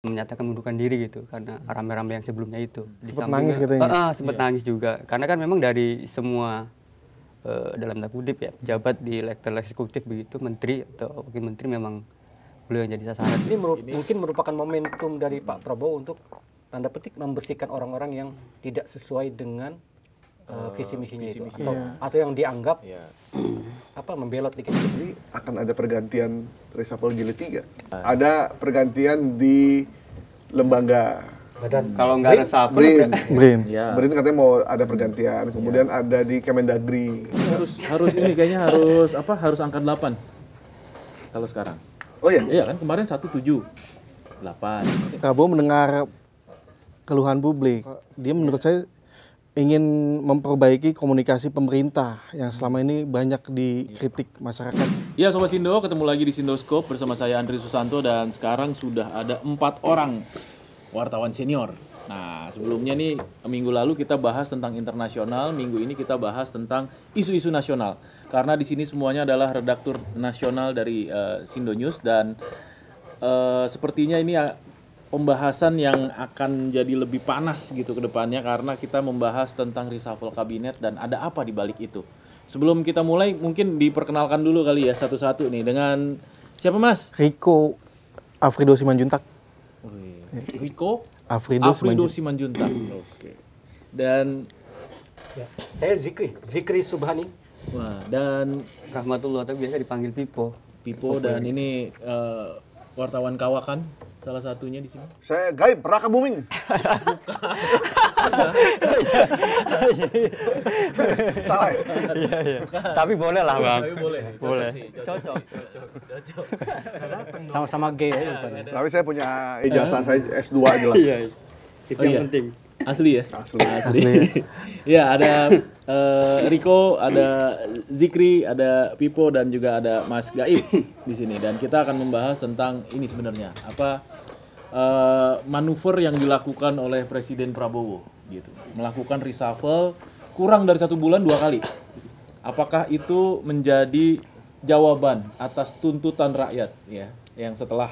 menyatakan mundurkan diri gitu karena rame-rame yang sebelumnya itu. Sempat nangis katanya. Sempat nangis juga karena kan memang dari semua dalam tanda kutip ya pejabat di level eksekutif begitu, menteri atau wakil menteri memang beliau yang jadi sasaran. Ini mungkin merupakan momentum dari Pak Prabowo untuk tanda petik membersihkan orang-orang yang tidak sesuai dengan visi misinya itu atau yang dianggap membelot dikit. Ini akan ada pergantian reshuffle jilid 3. Ada pergantian di lembaga. Kalau nggak reshuffle, BRIN. BRIN katanya mau ada pergantian. Kemudian ada di Kemendagri. Harus ini kayaknya harus angka 8 kalau sekarang. Oh iya? Iya kan kemarin 1, 7, 8. Prabowo mendengar keluhan publik. Dia menurut saya ingin memperbaiki komunikasi pemerintah yang selama ini banyak dikritik masyarakat. Ya Sobat Sindo, ketemu lagi di Sindoskop bersama saya Andri Susanto dan sekarang sudah ada 4 orang wartawan senior. Nah sebelumnya nih minggu lalu kita bahas tentang internasional, minggu ini kita bahas tentang isu-isu nasional. Karena di sini semuanya adalah redaktur nasional dari Sindo News dan sepertinya ini pembahasan yang akan jadi lebih panas gitu ke depannya karena kita membahas tentang reshuffle kabinet dan ada apa di balik itu. Sebelum kita mulai mungkin diperkenalkan dulu kali ya satu-satu nih dengan siapa Mas? Riko Afrido Simanjuntak. Riko Afrido Simanjuntak. Oke. Dan saya Zikri Subhani. wah, dan Rahmatullah tapi biasa dipanggil Pipo dan ini wartawan kawakan salah satunya di sini. Saya Gaib Raka Buming. Salah ya? Iya. Tapi boleh lah Bang. Boleh. Cocok. Sama-sama gay ya. Tapi saya punya ijazah saya S2 jelas. Iya. Itu yang penting. Asli ya? Asli. Ya ada Riko, ada Zikri, ada Pipo dan juga ada Mas Gaib di sini dan kita akan membahas tentang ini sebenarnya manuver yang dilakukan oleh Presiden Prabowo gitu, melakukan reshuffle kurang dari 1 bulan 2 kali. Apakah itu menjadi jawaban atas tuntutan rakyat ya yang setelah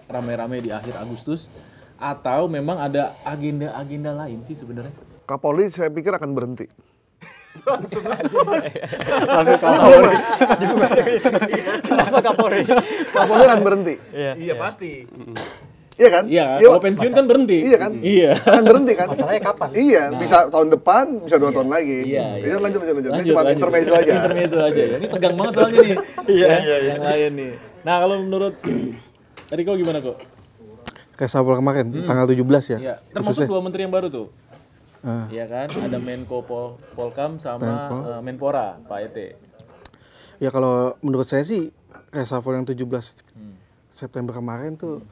rame-rame di akhir Agustus atau memang ada agenda-agenda lain sih sebenarnya? Kapolri saya pikir akan berhenti. Langsung Kapolri. Kenapa Kapolri? Kapolri akan berhenti. Iya pasti. Iya kan? Iya, kalau pensiun kan berhenti. Iya kan? Iya. Akan berhenti kan? Masalahnya kapan? Iya, bisa tahun depan, bisa 2 tahun lagi. Iya. Bisa lanjut. Ini cuma intermezzo aja. Intermezzo aja ya. Ini tegang banget soalnya nih. Iya. Yang lain nih. Nah, kalau menurut Riko gimana kok? Reshuffle kemarin tanggal 17 ya. Iya. Termasuk 2 menteri yang baru tuh. Iya kan? Ada Menko Polkam sama Menpora, Pak Ete. Ya kalau menurut saya sih reshuffle yang 17 September kemarin tuh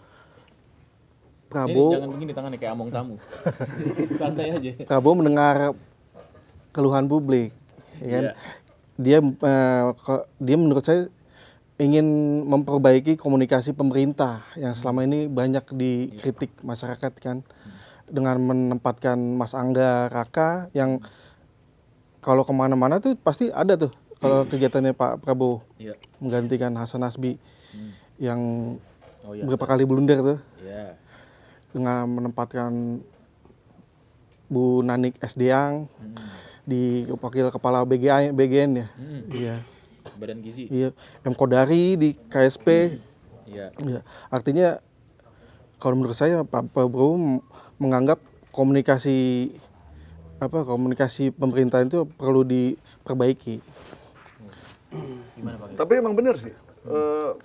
Prabowo. Ini jangan begini tangannya kayak among tamu. Santai aja. Prabowo mendengar keluhan publik, ya kan? Iya. Dia menurut saya ingin memperbaiki komunikasi pemerintah yang selama ini banyak dikritik masyarakat kan, dengan menempatkan Mas Angga Raka yang kalau kemana-mana tuh pasti ada tuh kalau kegiatannya Pak Prabowo menggantikan Hasan Nasbi yang berapa kali blunder tuh, dengan menempatkan Bu Nanik Esdiang di wakil kepala BGN ya. Iya. Badan Gizi. Iya, M Kodari di KSP. Iya. Ya, artinya kalau menurut saya Pak Prabowo menganggap komunikasi pemerintah itu perlu diperbaiki. Gimana Pak? Tapi emang benar sih.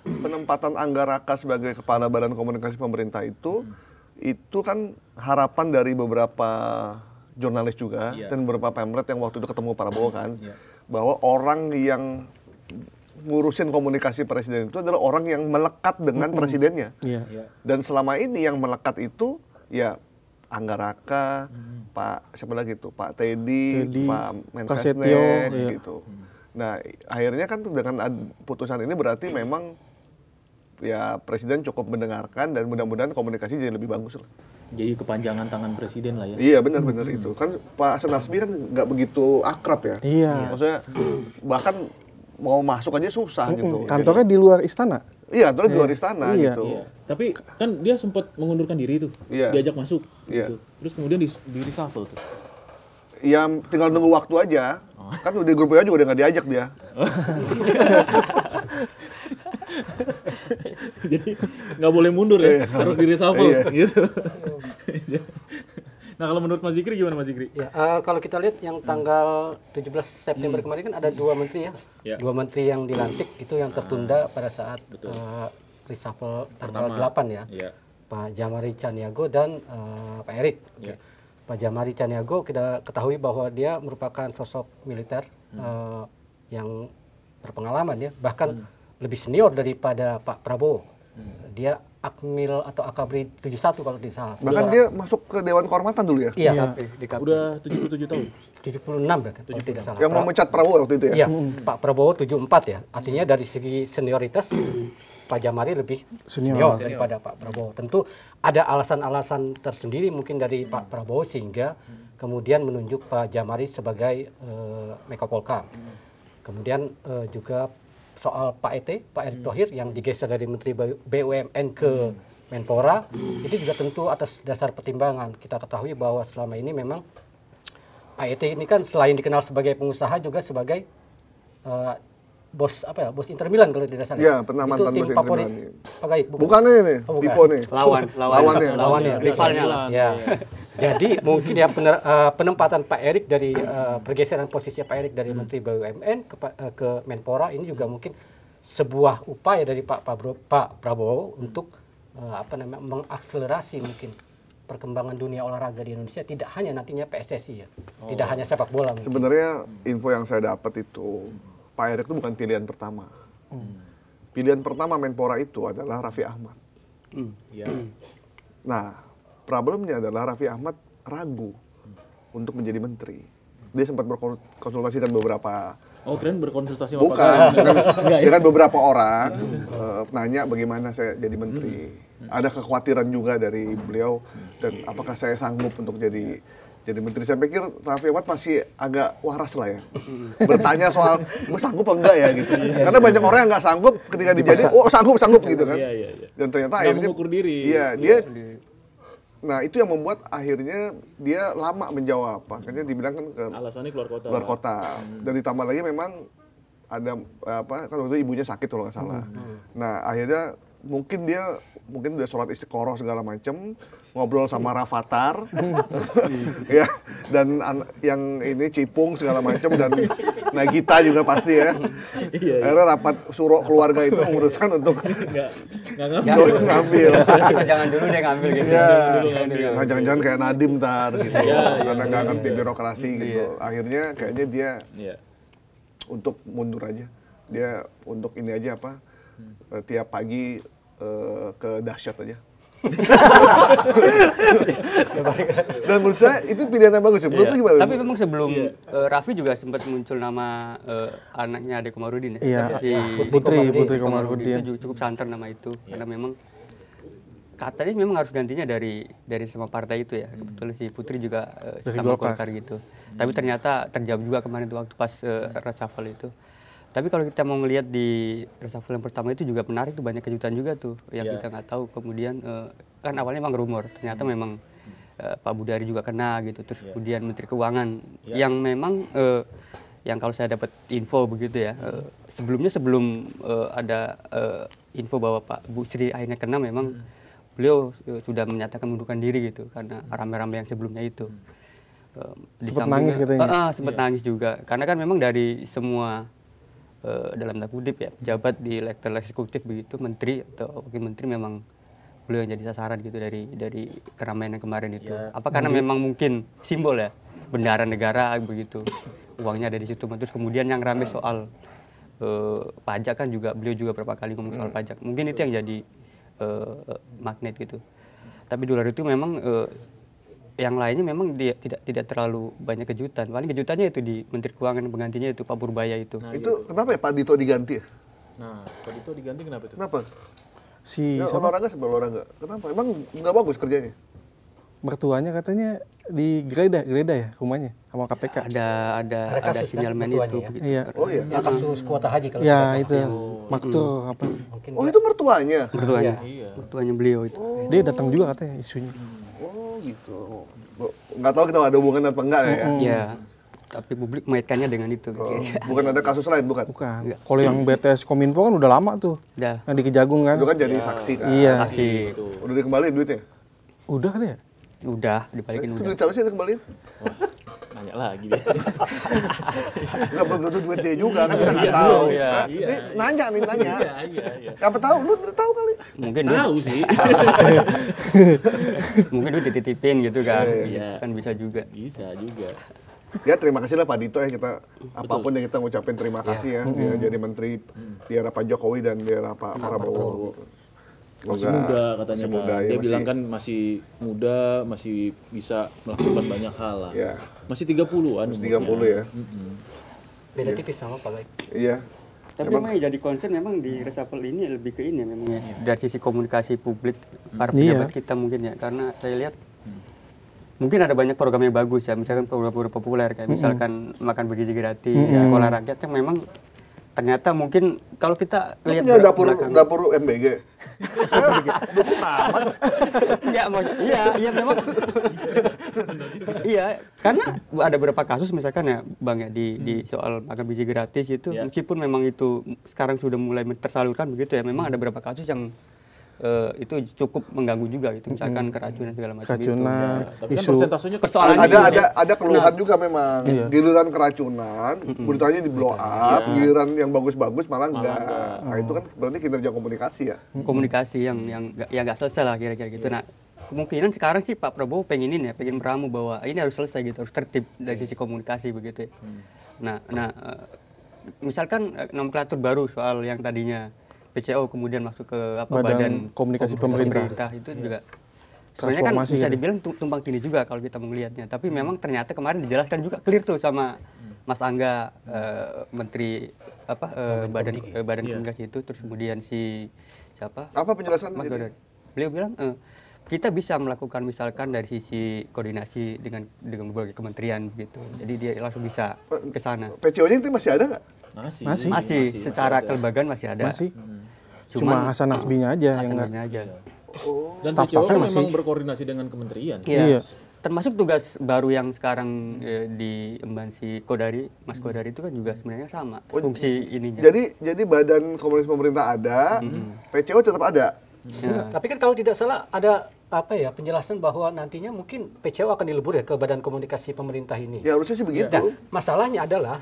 Penempatan Angga Raka sebagai kepala Badan Komunikasi Pemerintah itu kan harapan dari beberapa jurnalis juga dan beberapa pemret yang waktu itu ketemu Prabowo kan, bahwa orang yang ngurusin komunikasi presiden itu adalah orang yang melekat dengan presidennya. Dan selama ini yang melekat itu ya Angga Raka, Pak siapa lagi tuh, Pak Teddy, Pak Mensesnek gitu. Nah akhirnya kan dengan putusan ini berarti memang ya presiden cukup mendengarkan dan mudah-mudahan komunikasi jadi lebih bagus lah. Jadi kepanjangan tangan presiden lah ya. Iya benar-benar itu kan Pak Hasan Nasbi kan nggak begitu akrab ya. Iya. Maksudnya bahkan mau masuk aja susah gitu. Kantornya di luar istana. Iya, terus di luar istana Iya. gitu. Iya. Tapi kan dia sempat mengundurkan diri tuh, Iya. diajak masuk. Iya. Gitu. Terus kemudian di reshuffle tuh. Ya tinggal nunggu waktu aja. Kan di grup WA juga udah nggak diajak dia. Jadi nggak boleh mundur ya, harus di reshuffle gitu. Nah kalau menurut Mas Zikri gimana Mas Zikri? Ya, kalau kita lihat yang tanggal 17 September kemarin kan ada 2 menteri ya. Ya. 2 menteri yang dilantik itu yang tertunda pada saat reshuffle tanggal 8 ya. Iya. Pak Jamari Caniago dan Pak Erik. Ya. Pak Jamari Caniago kita ketahui bahwa dia merupakan sosok militer yang berpengalaman ya, bahkan lebih senior daripada Pak Prabowo. Dia Akmil atau Akabri 71 kalau tidak salah. Bahkan dia masuk ke Dewan Kehormatan dulu ya. Iya, Udah 77 tahun. 76 bahkan kalau tidak salah. Yang memecat Prabowo waktu itu ya. Iya, Pak Prabowo 74 ya. Artinya dari segi senioritas Pak Jamari lebih senior daripada Pak Prabowo. Tentu ada alasan-alasan tersendiri mungkin dari Pak Prabowo sehingga kemudian menunjuk Pak Jamari sebagai Menko Polkam. Kemudian juga soal Pak Erick Thohir yang digeser dari Menteri BUMN ke Menpora, itu juga tentu atas dasar pertimbangan. Kita ketahui bahwa selama ini memang Pak ET ini kan selain dikenal sebagai pengusaha juga sebagai bos Inter Milan kalau tidak salah. Iya, pernah mantan tim bos Inter favorit Milan. Pak Gaib, bukan? Bukan ini, Oh, bukan. Pipo nih. lawannya rivalnya lah. Ya. Jadi mungkin ya penempatan Pak Erik dari pergeseran posisi Pak Erik dari Menteri BUMN ke Menpora ini juga mungkin sebuah upaya dari Pak Prabowo untuk mengakselerasi mungkin perkembangan dunia olahraga di Indonesia, tidak hanya nantinya PSSI ya, tidak hanya sepak bola. Mungkin. Sebenarnya info yang saya dapat itu Pak Erik itu bukan pilihan pertama. Pilihan pertama Menpora itu adalah Raffi Ahmad. Iya. Nah, problemnya adalah Raffi Ahmad ragu untuk menjadi menteri. Dia sempat berkonsultasi dengan beberapa. Oh, keren berkonsultasi sama Pak Bukan, Gaib. dengan beberapa orang nanya bagaimana saya jadi menteri. Ada kekhawatiran juga dari beliau dan apakah saya sanggup untuk jadi menteri. Saya pikir Raffi Ahmad masih agak waras lah ya. Bertanya soal gue sanggup apa enggak ya gitu. Karena banyak orang yang nggak sanggup ketika dijadi, oh sanggup gitu kan. Iya. Dan ternyata Nggak akhirnya mengukur diri. Iya, dia. Nah itu yang membuat akhirnya dia lama menjawab. Makanya dibilang kan Alasannya keluar kota. keluar kota. Dan ditambah lagi memang ada kan waktu itu ibunya sakit kalau nggak salah. Nah akhirnya mungkin udah sholat istiqoroh segala macem, ngobrol sama Rafathar, ya, dan yang ini Cipung segala macem, dan Nagita juga pasti ya. Akhirnya rapat suruh keluarga itu memutuskan untuk nggak ngambil. Jangan dulu deh ngambil gitu. Ya, ngambil. nah, jangan-jangan kayak Nadiem ntar gitu, Ya, karena nggak ngerti birokrasi gitu. Akhirnya kayaknya dia untuk mundur aja, dia untuk ini aja tiap pagi ke dahsyat aja. Dan menurut saya itu pilihan yang bagus. Menurut lu gimana? Tapi memang sebelum Raffi juga sempat muncul nama anaknya Ade Komarudin ya. Iya, Si Putri Komarudin. Itu cukup santer nama itu karena memang katanya memang harus gantinya dari sama partai itu ya. Kebetulan si Putri juga Dari sama Golkar. Golkar gitu. Tapi ternyata terjawab juga kemarin tuh waktu pas reshuffle itu. Tapi kalau kita mau ngelihat di reshuffle yang pertama itu juga menarik tuh, banyak kejutan juga tuh yang kita nggak tahu. Kemudian kan awalnya memang rumor, ternyata memang Pak Budari juga kena gitu. Terus kemudian Menteri Keuangan yang memang yang kalau saya dapat info begitu ya, sebelum ada info bahwa Pak Bu Sri akhirnya kena, memang beliau sudah menyatakan mundurkan diri gitu karena rame-rame yang sebelumnya itu. Sempat nangis katanya. Sempat nangis juga karena kan memang dari semua dalam tanda kutip ya pejabat di level eksekutif begitu, menteri atau wakil menteri, memang beliau yang jadi sasaran gitu dari keramaian yang kemarin itu. Apa karena memang mungkin simbol ya, bendahara negara begitu, uangnya ada di situ. Terus kemudian yang rame soal pajak kan juga, beliau juga berapa kali ngomong soal pajak. Mungkin itu yang jadi magnet gitu. Tapi di luar itu memang yang lainnya memang dia tidak terlalu banyak kejutan. Paling kejutannya itu di Menteri Keuangan, penggantinya itu Pak Purbaya itu. Nah, itu kenapa ya Pak Dito diganti ya? Nah, Pak Dito diganti kenapa itu? Kenapa? Si Ya, olahraga sebelum olahraga. Kenapa? Emang nggak bagus kerjanya? mertuanya katanya digeledah ya rumahnya sama KPK. Ada kasus kan, sinyalmen mertuanya itu ya? begitu. Iya. Oh iya. Yang kasus kuota haji kalau Ya tidak itu maktur apa? mungkin Oh itu mertuanya. Mertuanya beliau itu. Dia datang juga katanya isunya. Oh gitu. Nggak tahu kita ada hubungan apa enggak ya. Ya, tapi publik mengaitkannya dengan itu. Bukan ada kasus lain, bukan? Bukan. Kalau yang BTS Kominfo kan udah lama tuh. Udah. Yang di Kejagung kan. Itu kan jadi saksi kan. Iya. Saksi. Udah dikembaliin duitnya? Udah katanya. Udah dibalikin Itu udah. duit siapa sih yang dikembaliin? Nanya lagi dia. Nggak belum tentu duit dia juga kan kita nggak tahu. Iya. Hah? Ini nanya. Iya. Siapa tahu? Lu udah tahu kali. Mungkin Tahu sih. mungkin dulu dititipin gitu kan. Iya. Kan bisa juga. Bisa juga. Ya terima kasih lah Pak Dito ya kita apapun yang kita ngucapin terima kasih ya. Dia jadi menteri di era Pak Jokowi dan di era Pak Prabowo. Masih muda katanya masih kan. muda, ya, Dia masih- bilang kan masih muda, masih bisa melakukan banyak hal lah. Iya. Masih 30-an. 30 ya. beda tipis sama Pak Gai. Iya. Tapi memang yang jadi concern memang di reshuffle ini lebih ke ini ya, memang ya. Dari sisi komunikasi publik para pejabat kita mungkin ya, karena saya lihat mungkin ada banyak program yang bagus ya, misalkan program-program populer kayak misalkan makan bergizi gratis, sekolah rakyat yang memang ternyata mungkin kalau kita Lu lihat punya belakang- dapur MBG. Dukung amat. Iya memang. Iya, karena ada beberapa kasus misalkan ya Bang ya di soal makan biji gratis itu meskipun memang itu sekarang sudah mulai tersalurkan begitu ya, memang ada beberapa kasus yang itu cukup mengganggu juga gitu, misalkan keracunan segala macam itu. Keracunan, Tapi kan isu persentasenya Persoalan Ada keluhan juga memang. Giliran keracunan, beritanya di blow up, giliran yang bagus-bagus malah enggak. Nah, itu kan berarti kinerja komunikasi ya. komunikasi yang nggak selesai lah kira-kira gitu. Nah, kemungkinan sekarang sih Pak Prabowo pengen meramu bahwa ini harus selesai gitu, harus tertib dari sisi komunikasi begitu ya. Misalkan nomenklatur baru soal yang tadinya PCO kemudian masuk ke Badan Komunikasi Pemerintah. itu juga sebenarnya kan Transformasi bisa gitu. dibilang tumpang tindih juga kalau kita melihatnya. Tapi memang ternyata kemarin dijelaskan juga clear tuh sama Mas Angga, Menteri Badan Komunikasi itu, terus kemudian si siapa? Apa penjelasan Mas jadi? Dodon. Beliau bilang kita bisa melakukan misalkan dari sisi koordinasi dengan berbagai kementerian gitu. Jadi dia langsung bisa ke sana. PCO-nya itu masih ada nggak? Masih secara kelembagaan masih ada. masih. Cuma Hasan Nasbinya aja yang Hasannya aja. Dan Staff-staffnya PCO kan masih- memang berkoordinasi dengan kementerian. Iya. Termasuk tugas baru yang sekarang diemban si Kodari, Mas Kodari itu kan juga sebenarnya sama fungsi ininya. Jadi Badan Komunikasi Pemerintah ada, PCO tetap ada. Ya. Tapi kan kalau tidak salah ada penjelasan bahwa nantinya mungkin PCO akan dilebur ya ke Badan Komunikasi Pemerintah ini. Ya harusnya sih begitu. Nah, masalahnya adalah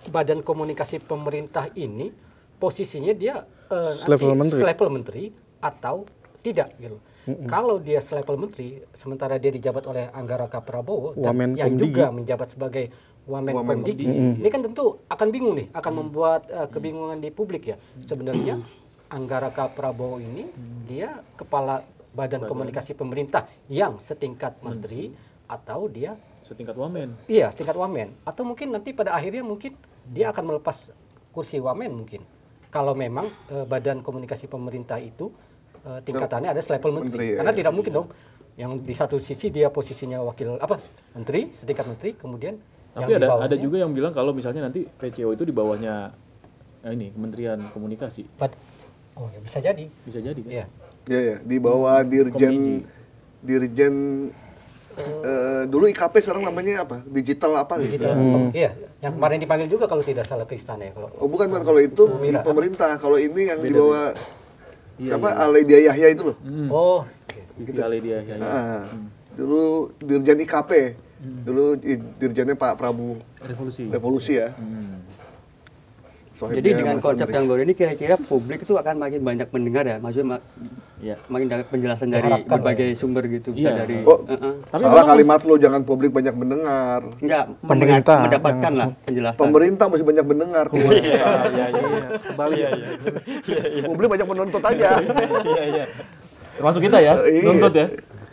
Badan Komunikasi Pemerintah ini posisinya dia Selevel menteri. selevel menteri atau tidak gitu. Kalau dia selevel menteri, sementara dia dijabat oleh Anggaraka Prabowo dan Wamen yang Komdigi. juga menjabat sebagai Wamen Komdigi, ini kan tentu akan bingung nih, akan membuat kebingungan di publik ya. Sebenarnya Anggaraka Prabowo ini dia kepala Badan Komunikasi Pemerintah yang setingkat menteri atau dia Setingkat wamen. iya setingkat wamen, atau mungkin nanti pada akhirnya mungkin dia akan melepas kursi wamen mungkin kalau memang Badan Komunikasi Pemerintah itu tingkatannya ada selevel menteri, Menteri, karena ya. tidak mungkin dong yang di satu sisi dia posisinya wakil menteri, setingkat menteri, kemudian Tapi yang di ada bawahnya- juga yang bilang kalau misalnya nanti PCO itu di bawahnya ini Kementerian Komunikasi. oh ya bisa jadi Bisa jadi kan? ya. Ya, di bawah Komdigi. dirjen dulu IKP sekarang namanya apa? Digital apa nih? Digital, iya, yang kemarin dipanggil juga kalau tidak salah ke istana ya kalau Oh bukan kalau itu di Mira. pemerintah, kalau ini yang di bawah Iya, apa Aledia Yahya itu loh. oh oke. Vivi Aledia ya. Nah, dulu dirjen IKP, dulu dirjennya Pak Prabu Revolusi ya. Sohibnya Jadi dengan Mas konsep Andri. yang baru ini kira-kira publik itu akan makin banyak mendengar ya, maksudnya Iya. makin banyak penjelasan dari Diharapkan berbagai sumber gitu, bisa Iya. dari Oh, Tapi salah memang kalimat lo, jangan publik banyak mendengar. enggak Pemerintah mendapatkan yang- lah penjelasan. Pemerintah masih banyak mendengar keluar kita. Balik. Publik banyak menuntut aja. termasuk kita ya, Iya. nuntut ya.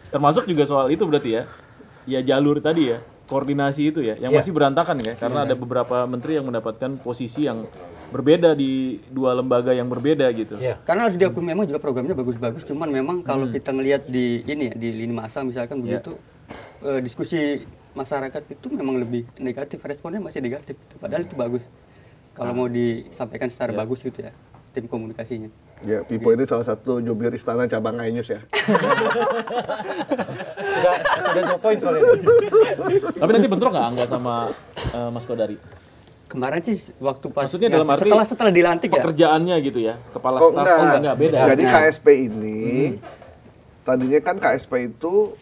Termasuk juga soal itu berarti ya. Ya jalur tadi ya, koordinasi itu ya, yang masih berantakan ya, karena ada beberapa menteri yang mendapatkan posisi yang berbeda di dua lembaga yang berbeda gitu. Iya. Karena harus diakui memang juga programnya bagus-bagus, cuman memang kalau kita ngelihat di ini ya, di lini masa misalkan begitu, diskusi masyarakat itu memang lebih negatif, responnya masih negatif. Padahal itu bagus. Kalau mau disampaikan secara bagus gitu ya, tim komunikasinya. Ya, Pipo ini salah satu jubir istana cabang iNews ya. Sudah 2 poin soalnya. Tapi nanti bentrok nggak Angga sama Mas Kodari? Kemarin sih waktu pas Maksudnya dalam arti setelah dilantik ya. Pekerjaannya gitu ya, kepala staf. Enggak beda. Jadi KSP ini tadinya kan KSP itu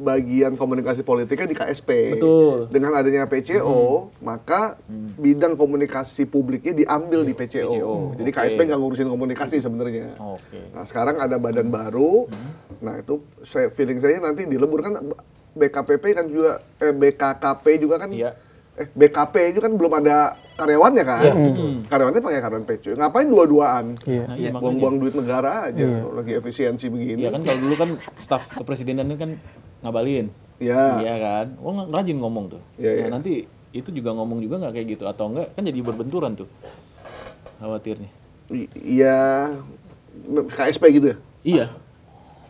bagian komunikasi politiknya di KSP. Betul. Dengan adanya PCO, maka bidang komunikasi publiknya diambil di PCO. Jadi KSP nggak ngurusin komunikasi sebenarnya. Nah, sekarang ada badan baru. Nah, itu feeling saya nanti dilebur kan BKPP kan juga BKKP juga kan. BKP itu kan belum ada karyawannya kan. Karyawannya pakai karyawan PCO. Ngapain dua-duaan? Buang-buang duit negara aja lagi efisiensi begini. Iya kan kalau dulu kan staf kepresidenan itu kan ngabalin. Iya kan. Rajin ngomong tuh. Nah, nanti itu juga ngomong juga nggak kayak gitu atau enggak kan jadi berbenturan tuh. Khawatirnya. Iya. KSP gitu ya? Iya.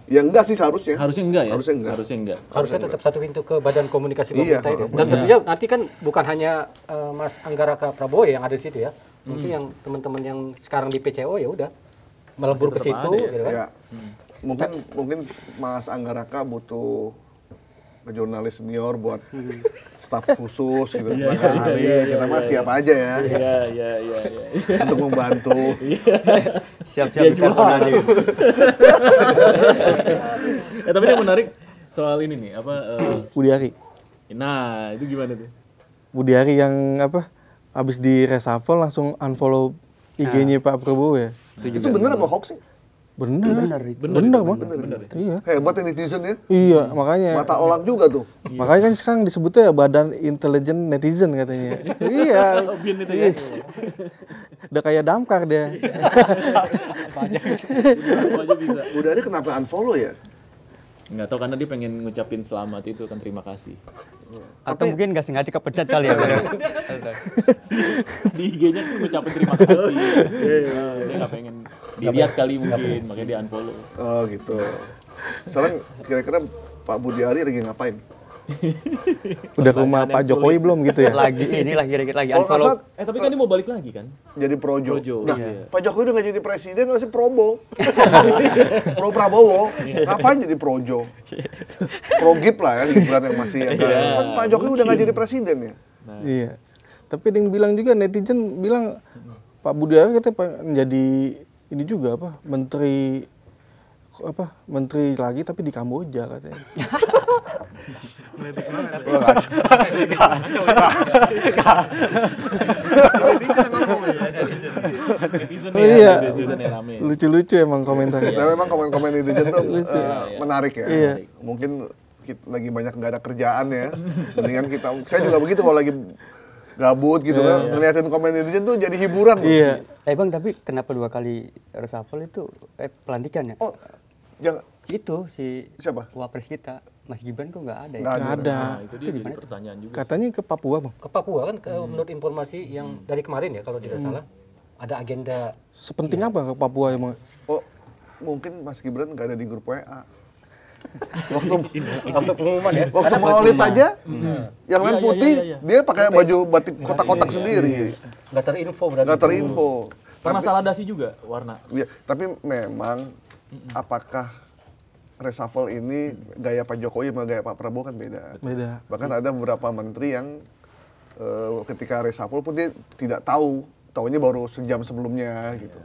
Ya enggak sih seharusnya. Harusnya enggak ya? Harusnya enggak. Harusnya tetap satu pintu ke Badan Komunikasi Pemerintah itu. Dan tentunya nanti kan bukan hanya Mas Anggaraka Prabowo yang ada di situ ya. Mungkin yang teman-teman yang sekarang di PCO ya udah melebur ke situ gitu kan. Ya. Mungkin Mas Anggaraka butuh jurnalis senior buat staf khusus gitu. Kita mah siap aja ya. Iya. Untuk membantu. Siap-siap ditelepon aja. Tapi yang menarik soal ini nih Budi Ari. Nah, itu gimana tuh? Budi Ari yang habis di reshuffle langsung unfollow IG-nya Pak Prabowo ya. Itu bener apa hoax sih? Bener, Bang. Iya. Hebat ya netizen ya. Iya, makanya. Mata elang juga tuh. Makanya kan sekarang disebutnya Badan Intelijen Netizen katanya. Iya. Udah kayak damkar dia. Udah ada kenapa unfollow ya? Nggak tahu karena dia pengen ngucapin selamat itu kan terima kasih. Atau mungkin nggak sengaja kepencet kali ya. Di IG-nya tuh ngucapin terima kasih. Dia nggak pengen dilihat kali mungkin, makanya dia unfollow. Oh gitu. Sekarang kira-kira Pak Budi Ari lagi ngapain? Udah ke rumah Pak Jokowi belum gitu ya? Lagi unfollow. Tapi kan dia mau balik lagi kan? Jadi projo. Nah, iya. Pak Jokowi udah nggak jadi presiden, harusnya probo. Pro Prabowo. Ngapain jadi projo? Pro Gip lah ya, Gibran yang masih kan Pak Jokowi udah nggak jadi presiden ya. Iya. Tapi ada yang bilang juga, netizen bilang Pak Budi Ari katanya menjadi ini juga menteri lagi tapi di Kamboja katanya. Iya. Lucu-lucu emang komentarnya. Nah, memang komen-komen netizen tuh menarik ya. Iya. Mungkin kita lagi banyak nggak ada kerjaan ya. Mendingan saya juga begitu kalau lagi gabut gitu kan, ngeliatin komen netizen tuh jadi hiburan. Iya. Bang, tapi kenapa 2 kali reshuffle itu pelantikan ya? Oh, jangan. Itu si Siapa? Wapres kita, Mas Gibran kok nggak ada ya? Nggak ada. Nah, itu dia jadi pertanyaan juga. Katanya ke Papua, Bang. Ke Papua kan menurut informasi yang dari kemarin ya kalau tidak salah ada agenda. Sepenting apa ke Papua emang? Oh, mungkin Mas Gibran nggak ada di grup WA. Waktu pengumuman ya. Waktu maulid aja, yang lain putih, dia pakai baju batik kotak-kotak sendiri. Nggak terinfo berarti. Nggak terinfo. Pernah salah dasi juga warna. Ya, tapi memang apakah reshuffle ini gaya Pak Jokowi sama gaya Pak Prabowo kan beda. Beda. Bahkan ada beberapa menteri yang ketika reshuffle pun dia tidak tahunya baru sejam sebelumnya gitu.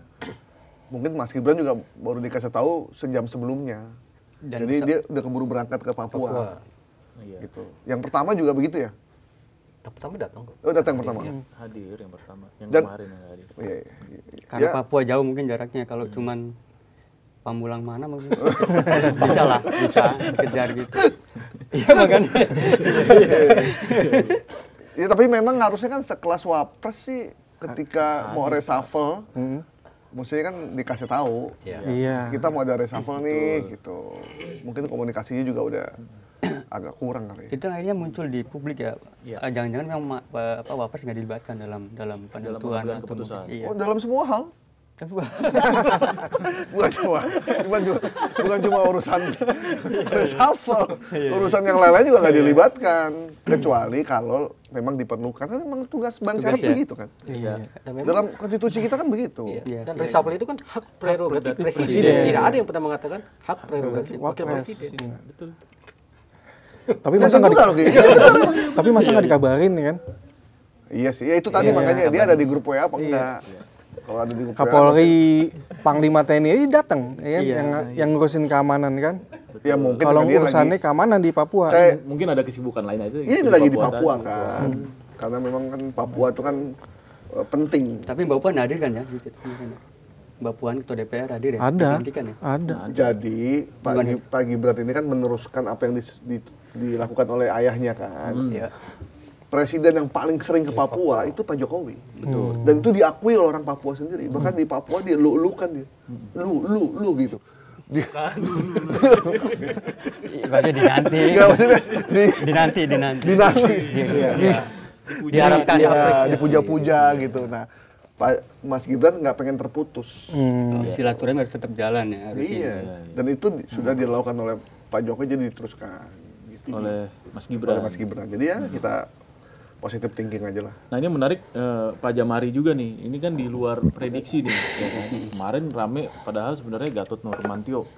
Mungkin Mas Gibran juga baru dikasih tahu sejam sebelumnya. Dan jadi dia udah keburu berangkat ke Papua. Gitu. Yang pertama juga begitu ya? Yang pertama datang kok. Oh, datang pertama. Hadir yang pertama, yang kemarin yang hadir. Iya. Karena Papua jauh mungkin jaraknya, kalau cuman Pamulang mana mungkin bisa kejar gitu. Iya makanya. Ya tapi memang harusnya kan sekelas Wapres sih ketika mau reshuffle, mestinya kan dikasih tahu. Iya. Kita mau ada reshuffle nih gitu. Mungkin komunikasinya juga udah agak kurang kali. Itu akhirnya muncul di publik ya. Jangan-jangan memang Wapres nggak dilibatkan dalam penentuan atau keputusan. Iya. Oh, dalam semua hal. bukan cuma urusan reshuffle, urusan yang lain-lain juga nggak dilibatkan, kecuali kalau memang diperlukan. Kan memang tugas Bansar begitu kan. Dalam konstitusi kita kan begitu. Dan reshuffle itu kan hak prerogatif presiden. Tidak ada yang pernah mengatakan hak prerogatif wakil presiden. Betul. Tapi masa nggak dikabarin ya kan? Iya sih, ya itu tadi makanya dia ada di grup WA apa enggak? Kalau ada di grup Kapolri, Panglima TNI datang, yang ngurusin keamanan kan? Ya mungkin kalau urusannya keamanan di Papua. Mungkin ada kesibukan lain itu. Iya itu lagi di Papua kan, karena memang kan Papua itu kan penting. Tapi Mbak Puan hadir kan ya? Mbak Puan ketua DPR hadir ya? Ada. Ya? Ada. Jadi Pak Gibran ini kan meneruskan apa yang dilakukan oleh ayahnya kan. Iya. Presiden yang paling sering ke Papua itu Pak Jokowi. Betul. Dan itu diakui oleh orang Papua sendiri. Bahkan di Papua dia lu kan dia. Lu gitu. Ibaratnya dinanti. Enggak maksudnya dinanti. Diharapkan dipuja-puja gitu. Nah, Pak Mas Gibran nggak pengen terputus. Silaturahmi harus tetap jalan ya. Iya. Dan itu sudah dilakukan oleh Pak Jokowi jadi diteruskan. Gitu. Oleh Mas Gibran. Jadi ya kita positive thinking aja lah. Nah ini menarik Pak Jamari juga nih. Ini kan di luar prediksi nih. Ya kan? Kemarin rame padahal sebenarnya Gatot Nurmantio.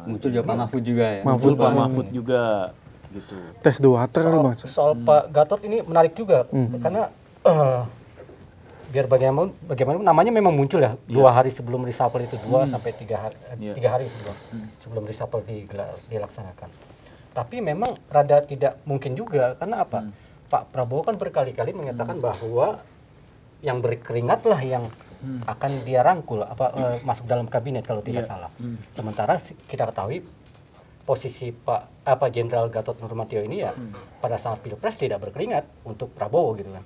Muncul juga Pak Mahfud juga ya. Pak Mahfud juga gitu. Tes the water nih Mas. Soal Pak Gatot ini menarik juga karena biar bagaimana namanya memang muncul ya 2 hari sebelum reshuffle itu 2 sampai 3 hari sebelum reshuffle dilaksanakan. Tapi memang rada tidak mungkin juga karena apa? Pak Prabowo kan berkali-kali menyatakan bahwa yang berkeringat lah yang akan dia rangkul masuk dalam kabinet kalau tidak salah. Sementara kita ketahui posisi Jenderal Gatot Nurmantio ini ya pada saat Pilpres tidak berkeringat untuk Prabowo gitu kan.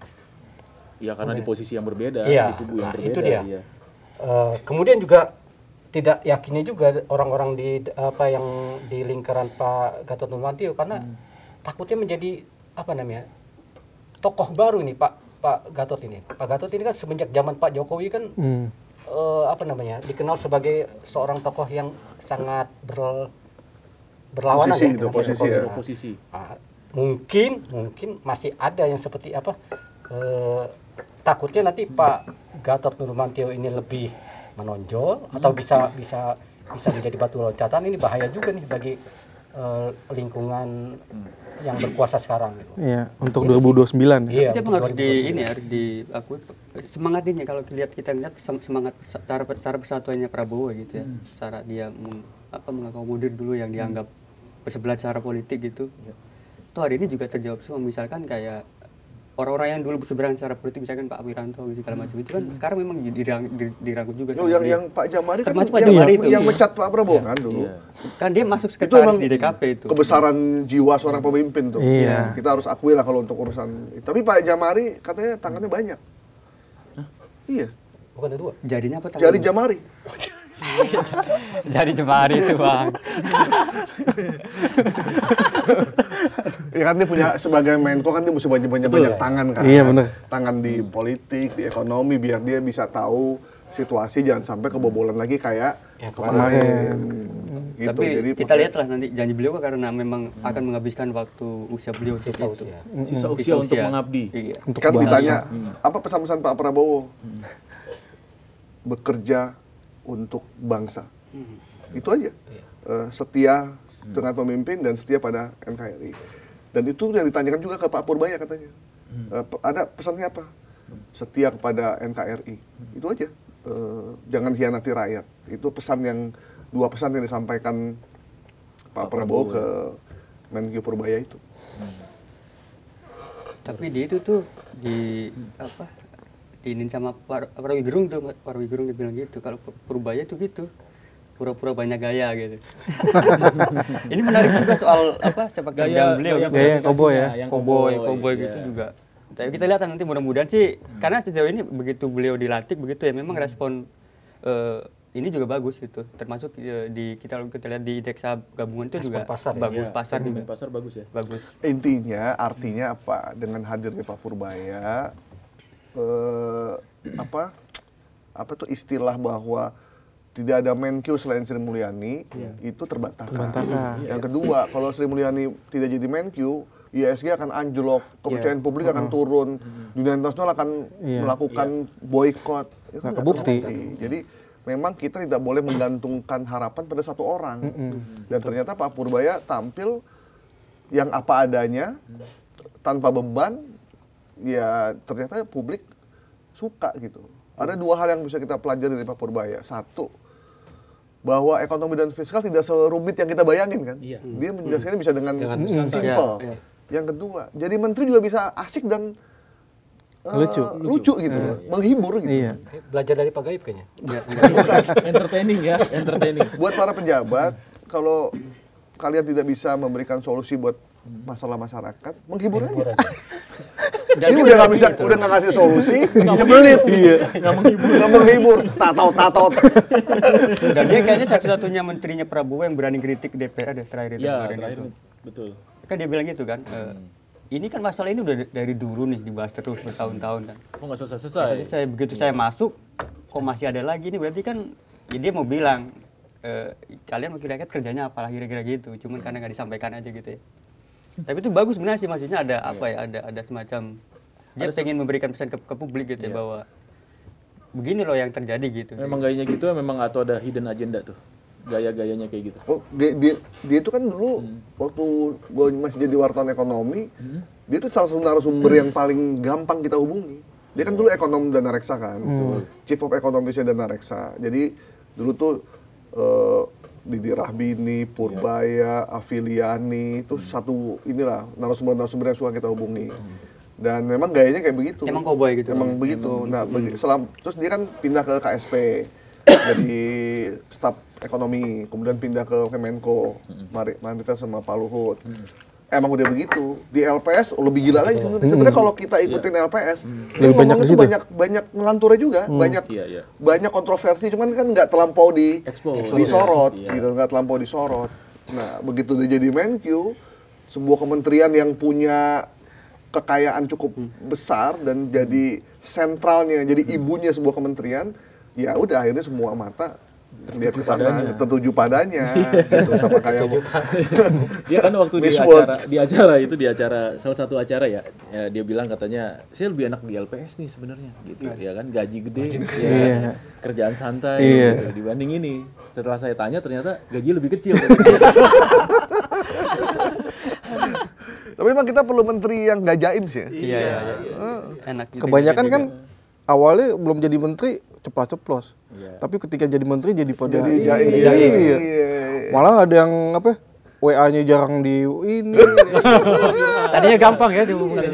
Ya karena di posisi yang berbeda, di kubu yang berbeda. Itu dia. Ya. Kemudian juga tidak yakinnya juga orang-orang yang di lingkaran Pak Gatot Nurmantio karena takutnya menjadi tokoh baru nih Pak Gatot ini. Pak Gatot ini kan semenjak zaman Pak Jokowi kan dikenal sebagai seorang tokoh yang sangat berlawanan oposisi. Mungkin masih ada yang seperti takutnya nanti Pak Gatot Nurmantio ini lebih menonjol atau bisa menjadi batu loncatan. Ini bahaya juga nih bagi lingkungan yang berkuasa sekarang gitu. Iya, untuk 2029 ya. Itu harus harus diakui semangatnya kalau kita lihat semangat cara persatuannya Prabowo gitu ya. Cara dia mengakomodir dulu yang dianggap bersebelah secara politik gitu. Toh hari ini juga terjawab semua, misalkan kayak orang-orang yang dulu berseberangan secara politik, misalkan Pak Wiranto segala macam itu kan sekarang memang dirangkul juga. Yang Pak Jamari kan yang mecat Pak Prabowo kan dulu. Kan dia masuk sekretaris di DKP itu. Kebesaran jiwa seorang pemimpin tuh. Iya. Kita harus akui lah kalau untuk urusan. Tapi Pak Jamari katanya tangannya banyak. Iya. Bukan ada 2. Jadinya apa tangannya? Jari Jamari. Jari Jamari itu Bang. Ya kan dia punya sebagai Menko kan dia mesti banyak tangan kan. Iya benar. Tangan di politik, di ekonomi biar dia bisa tahu situasi jangan sampai kebobolan lagi kayak kemarin. Gitu. Tapi jadi kita lihatlah nanti janji beliau karena memang akan menghabiskan waktu usia beliau sisa usia untuk mengabdi. Iya. Kan ditanya apa pesan-pesan Pak Prabowo? Bekerja untuk bangsa. Itu aja. Setia dengan pemimpin dan setia pada NKRI. Dan itu yang ditanyakan juga ke Pak Purbaya katanya. Ada pesannya apa? Setia kepada NKRI. Itu aja. Jangan hianati rakyat. Itu dua pesan yang disampaikan Pak Prabowo ke Menkyu Purbaya itu. Tapi di itu tuh diinin sama Pak Rocky Gerung tuh, Pak Rocky Gerung dia bilang gitu, kalau Purbaya tuh gitu, pura-pura banyak gaya gitu. Ini menarik juga soal sepak terjang beliau gitu. Gaya koboi ya. Koboi gitu juga. Tapi kita lihat nanti mudah-mudahan sih, karena sejauh ini begitu beliau dilantik begitu ya, memang respon ini juga bagus gitu. Termasuk kita lihat di indeks gabungan itu juga bagus, pasar juga. Pasar bagus ya. Bagus. Artinya apa? Dengan hadirnya Pak Purbaya istilah bahwa tidak ada Menkyu selain Sri Mulyani itu terbantahkan. Yang kedua, kalau Sri Mulyani tidak jadi Menkyu, ISG akan anjlok, kepercayaan publik akan turun, dunia internasional akan melakukan boykot. Itu nggak kebukti. Jadi memang kita tidak boleh menggantungkan harapan pada satu orang. Dan ternyata Pak Purbaya tampil yang apa adanya, tanpa beban, ya ternyata publik suka gitu. Ada dua hal yang bisa kita pelajari dari Pak Purbaya. Satu, bahwa ekonomi dan fiskal tidak serumit yang kita bayangin kan. Dia menjelaskannya bisa dengan simple. Yang kedua, jadi menteri juga bisa asik dan lucu gitu, menghibur gitu. Belajar dari Pak Gaib kayaknya. Entertaining ya, entertaining. Buat para pejabat, kalau kalian tidak bisa memberikan solusi buat masalah masyarakat, menghibur aja. Jadi udah nggak bisa, udah nggak ngasih solusi, nyebelit, nggak menghibur, tatot. Dan dia kayaknya satu-satunya menterinya Prabowo yang berani kritik DPR deh terakhir itu. Ya, terakhir betul. Kan dia bilang gitu kan, ini kan masalah ini udah dari dulu nih dibahas terus bertahun-tahun kan. Oh nggak selesai. Begitu saya masuk, kok masih ada lagi nih, berarti kan ya dia mau bilang, kalian wakil rakyat kerjanya apalah kira-kira gitu, cuman karena nggak disampaikan aja gitu ya. Tapi itu bagus sebenarnya sih, maksudnya ada apa ya, ada semacam dia pengen memberikan pesan ke publik gitu ya, bahwa begini loh yang terjadi gitu. Memang gayanya gitu, memang atau ada hidden agenda tuh, gaya-gayanya kayak gitu. Oh, dia itu kan dulu waktu gue masih jadi wartawan ekonomi, dia tuh salah satu narasumber yang paling gampang kita hubungi. Dia kan dulu ekonom Dana Reksa kan, Chief of Economisnya Dana Reksa. Jadi dulu tuh Didi Rahbini, Purbaya, Afiliani, itu satu inilah narasumber-narasumber yang suka kita hubungi. Dan memang gayanya kayak begitu. Emang cowboy gitu. Emang begitu. Nah, terus dia kan pindah ke KSP jadi staf ekonomi, kemudian pindah ke Kemenko, manifest sama Pak Luhut. Emang udah begitu. Di LPS lebih gila lagi sebenarnya kalau kita ikutin LPS. Dia ngomong itu banyak ngelanturnya juga, banyak kontroversi, cuman kan nggak terlampau disorot gitu, nggak terlampau disorot. Nah, begitu dia jadi Menkyu, sebuah kementerian yang punya kekayaan cukup besar dan jadi sentralnya, jadi ibunya sebuah kementerian, ya udah akhirnya semua mata terlihat ke sana, tertuju padanya gitu, sama kayak dia kan waktu di acara salah satu acara ya, dia bilang katanya saya lebih enak di LPS nih sebenarnya gitu ya kan, gaji gede ya, kerjaan santai gitu, dibanding ini. Setelah saya tanya ternyata gaji lebih kecil. Tapi memang kita perlu menteri yang gak jaim sih ya. Iya. Enak gitu. Kebanyakan kan awalnya belum jadi menteri ceplos-ceplos. Tapi ketika jadi menteri jadi pada jaim. Malah ada yang WA-nya jarang di ini. Tadinya gampang ya dihubungin.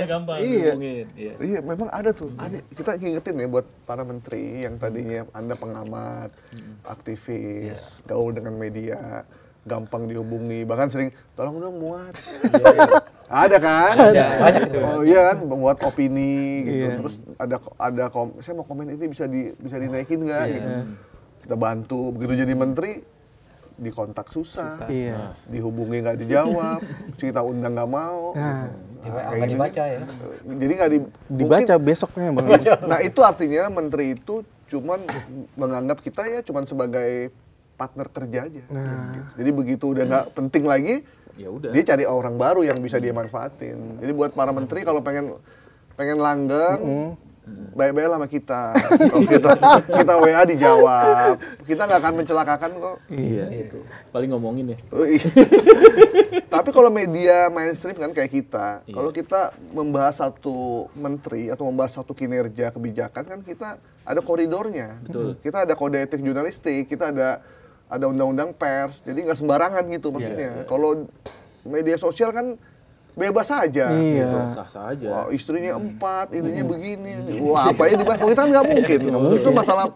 Iya, memang ada tuh. Kita ngingetin ya buat para menteri yang tadinya Anda pengamat, aktivis, gaul dengan media, gampang dihubungi, bahkan sering tolong dong muat. Ada kan? Banyak itu. Oh iya kan, membuat opini gitu. Terus saya mau komen ini bisa dinaikin nggak gitu. Kita bantu. Begitu jadi menteri, dikontak susah, dihubungi nggak dijawab, kita undang nggak mau. Nggak dibaca ya. Jadi nggak dibaca besoknya Bang. Nah itu artinya menteri itu cuman menganggap kita ya cuman sebagai partner kerja aja. Jadi begitu udah nggak penting lagi, ya udah. Dia cari orang baru yang bisa dia manfaatin. Jadi buat para menteri kalau pengen langgeng, baik-baik sama kita. Kalau kita WA dijawab, kita nggak akan mencelakakan kok. Iya. Itu. Paling ngomongin ya. Tapi kalau media mainstream kan kayak kita, kalau kita membahas satu menteri atau membahas satu kinerja kebijakan kan kita ada koridornya. Betul. Kita ada kode etik jurnalistik, kita ada undang-undang pers, jadi nggak sembarangan gitu maksudnya. Kalau media sosial kan bebas aja, gitu. Sah-sah aja. Wah, istrinya 4, ininya begini. Wah, apa ya dibahas? Kita nggak mungkin. Itu masalah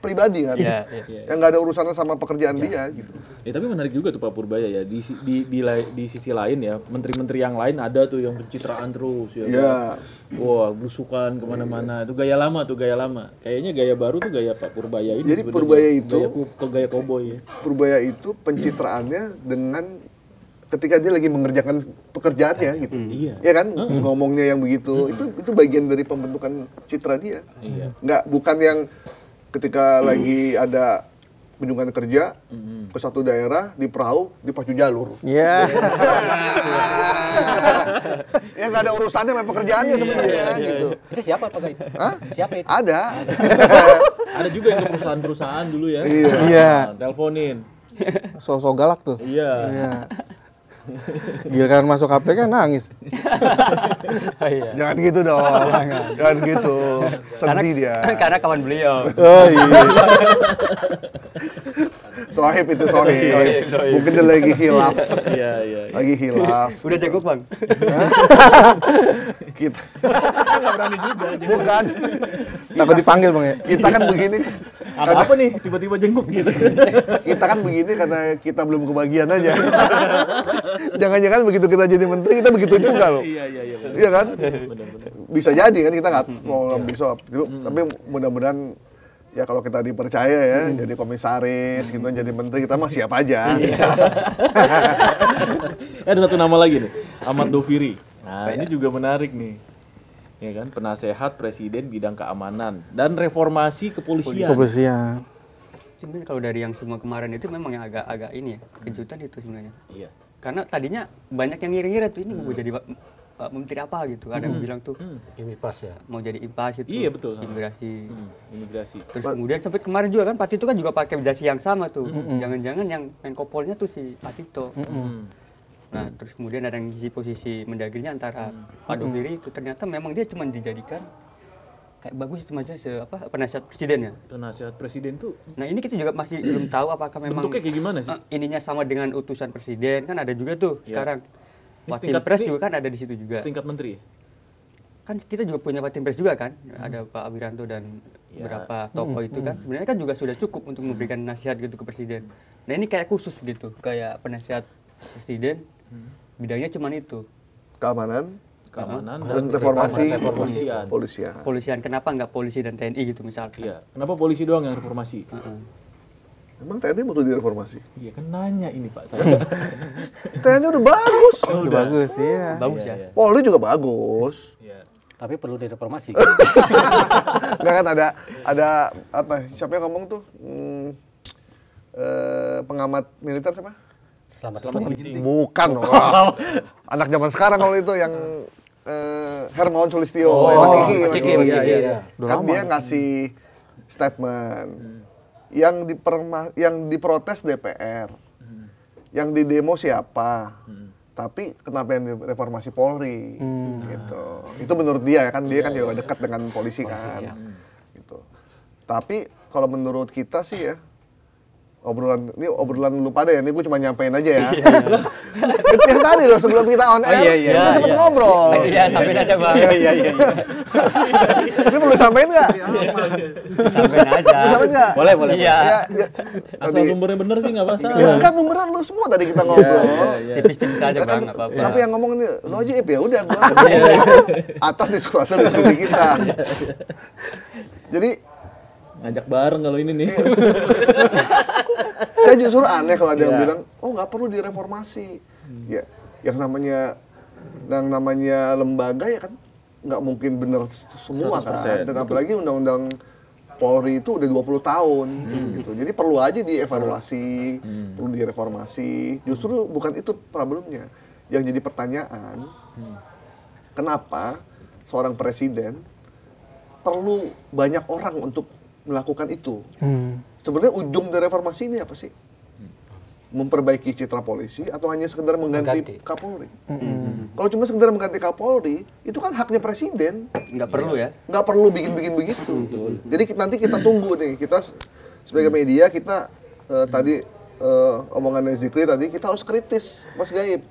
pribadi kan, yang nggak ada urusannya sama pekerjaan dia. Gitu. Tapi menarik juga tuh Pak Purbaya ya. Di sisi lain ya, menteri-menteri yang lain ada tuh yang pencitraan terus ya. Wah, belusukan kemana-mana. Itu gaya lama. Kayaknya gaya baru tuh gaya Pak Purbaya ini. Jadi Purbaya itu gaya koboi ya. Purbaya itu pencitraannya dengan ketika dia lagi mengerjakan pekerjaannya gitu. Iya kan? Ngomongnya yang begitu, itu bagian dari pembentukan citra dia. Bukan yang ketika lagi ada kunjungan kerja ke satu daerah di perahu di pacu jalur. Iya. Ya nggak ada urusannya sama pekerjaannya sebenarnya gitu. Itu siapa Pak Gaib? Hah? Siapa itu? Ada. Ada juga yang ke perusahaan-perusahaan dulu ya. Iya. Nah, teleponin. Sosok galak tuh. Iya. Iya. Giliran masuk KPK nangis. Iya. Jangan gitu dong. Jangan gitu. Sedih dia. Karena kawan beliau. Oh iya. Sohib itu Sohib. Mungkin dia lagi hilaf. Iya, iya. Lagi hilaf. Udah jago Bang. Kita Nggak berani juga. bukan. Takut dipanggil Bang ya. Kita kan begini. Ada apa nih? Tiba-tiba jenguk gitu. Kita kan begini karena kita belum kebagian aja. Jangan-jangan begitu kita jadi menteri kita begitu juga loh. Iya, iya, iya. Iya kan? Benar-benar. Bisa jadi kan kita nggak mau bisa gitu. Tapi mudah-mudahan ya kalau kita dipercaya ya jadi komisaris gitu jadi menteri kita mah siap aja. Ada satu nama lagi nih, Ahmad Doviri. Nah, ini juga menarik nih. Ya kan, penasehat presiden bidang keamanan dan reformasi kepolisian. Kepolisian. Cuman kalau dari yang semua kemarin itu memang yang agak ini ya, kejutan itu sebenarnya. Iya. Karena tadinya banyak yang ngira-ngira tuh ini mau jadi menteri apa gitu. Ada yang bilang tuh Ini pas ya. mau jadi impas gitu. Iya, betul. Imigrasi. Imigrasi. Terus kemudian sampai kemarin juga kan Pak Tito kan juga pakai dasi yang sama tuh. Jangan-jangan yang Menko Polnya tuh si Pak Tito. Nah, terus kemudian ada yang ngisi posisi mendagrinya antara Pak Doviri itu ternyata memang dia cuma dijadikan kayak bagus cuma aja penasihat presiden ya. Penasehat presiden tuh Nah, ini kita juga masih belum tahu apakah memang bentuknya kayak gimana sih? ininya sama dengan utusan presiden kan ada juga tuh Ya. sekarang. Ini Watim setingkat- Pres ini juga kan ada di situ juga. Setingkat menteri ya? Kan kita juga punya Watim Pres juga kan. Ada Pak Wiranto dan Ya. beberapa tokoh itu kan. Sebenarnya kan juga sudah cukup untuk memberikan nasihat gitu ke presiden. Nah, ini kayak khusus gitu, kayak penasihat presiden. Bidangnya cuma itu. Keamanan Keamanan dan reformasi kepolisian. polisian. Polisian kenapa nggak polisi dan TNI gitu misalkan. Iya. Kenapa polisi doang yang reformasi? Emang TNI butuh direformasi? Iya kan nanya ini Pak saya. TNI udah bagus. Udah bagus iya. Bagus Iya, ya. iya. Polri juga bagus. Iya. Tapi perlu direformasi. Nggak kan ada apa? Siapa yang ngomong tuh? Pengamat militer siapa? Selamat Ginting. Bukan, anak zaman sekarang kalau itu yang Hermawan Sulistyo, Mas Kiki, Mas Kiki, Kiki. iya, iya. Kan dia ngasih statement yang diprotes DPR, yang didemo siapa, tapi kenapa yang reformasi Polri, gitu. Itu menurut dia kan dia kan juga dekat dengan polisi kan, gitu. Tapi kalau menurut kita sih ya. Obrolan lu pada ya, ini gue cuma nyampein aja ya. Yang tadi loh sebelum kita on air, kita sempet ngobrol. Iya, sampai aja Bang. Iya. Ini perlu sampein nggak? Sampai aja. Sampein nggak? Boleh. Iya. Ya, Asal sumbernya bener sih nggak masalah. ya kan numeran lu semua tadi kita ngobrol. Tipis-tipis aja Bang, nggak apa-apa. Siapa yang ngomong ini? Lo aja ya udah gua. Atas diskusi kita. Jadi Ngajak bareng kalau ini nih. saya justru aneh kalau ada yang bilang, oh nggak perlu direformasi. Ya, yang namanya lembaga ya kan nggak mungkin benar semua 100%, kan. Dan apalagi undang-undang Polri itu udah 20 tahun gitu. Jadi perlu aja dievaluasi, perlu direformasi. Justru bukan itu problemnya. Yang jadi pertanyaan, kenapa seorang presiden perlu banyak orang untuk melakukan itu? Sebenarnya ujung dari reformasi ini apa sih? Memperbaiki citra polisi atau hanya sekedar mengganti Kapolri? Kalau cuma sekedar mengganti Kapolri, itu kan haknya presiden. Nggak perlu ya. Nggak perlu bikin-bikin begitu. Jadi nanti kita tunggu nih, kita sebagai media kita tadi omongannya Zikri tadi kita harus kritis, Mas Gaib.